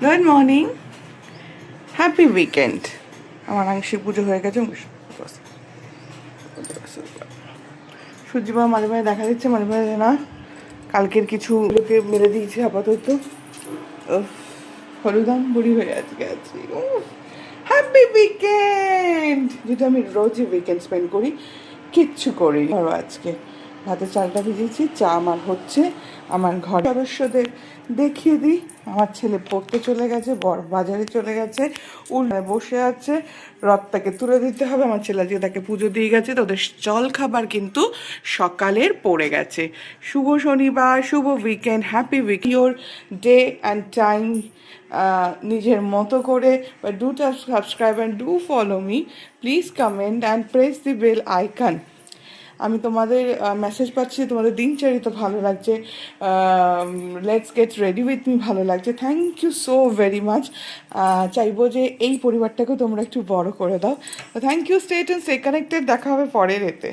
Good morning, happy weekend. আমার আংশিক পুজো হয়ে গেছে। সূর্যিমা মাঝে মাঝে দেখা দিচ্ছে, মাঝে মাঝে না। কালকের কিছু লোকে মেরে দিয়েছে আপাতত। হলুদাম বুড়ি হয়ে আছি। হ্যাপি উইকেন্ড, যেটা আমি রোজই উইকেন্ড স্পেন্ড করি, কিচ্ছু করি। ধরো আজকে ভাতের চালটা ভিজিয়েছি, চা আমার হচ্ছে। আমার ঘর সদস্যদের দেখিয়ে দিই। আমার ছেলে পড়তে চলে গেছে, বড় বাজারে চলে গেছে, বসে আছে। রথটাকে তুলে দিতে হবে। আমার ছেলে আজকে তাকে পুজো দিয়ে গেছে, তো ওদের জল খাবার কিন্তু সকালের পড়ে গেছে। শুভ শনিবার, শুভ weekend, happy week your day and time নিজের মতো করে। But do subscribe and do follow me, please comment and press the bell icon. আমি তোমাদের মেসেজ পাচ্ছি, তোমাদের দিনচরিত ভালো লাগছে, let's get ready with me ভালো লাগছে। Thank you so very much. চাইবো যে এই পরিবারটাকে তোমরা একটু বড় করে দাও। Thank you, stay connected. দেখা হবে পরের এতে।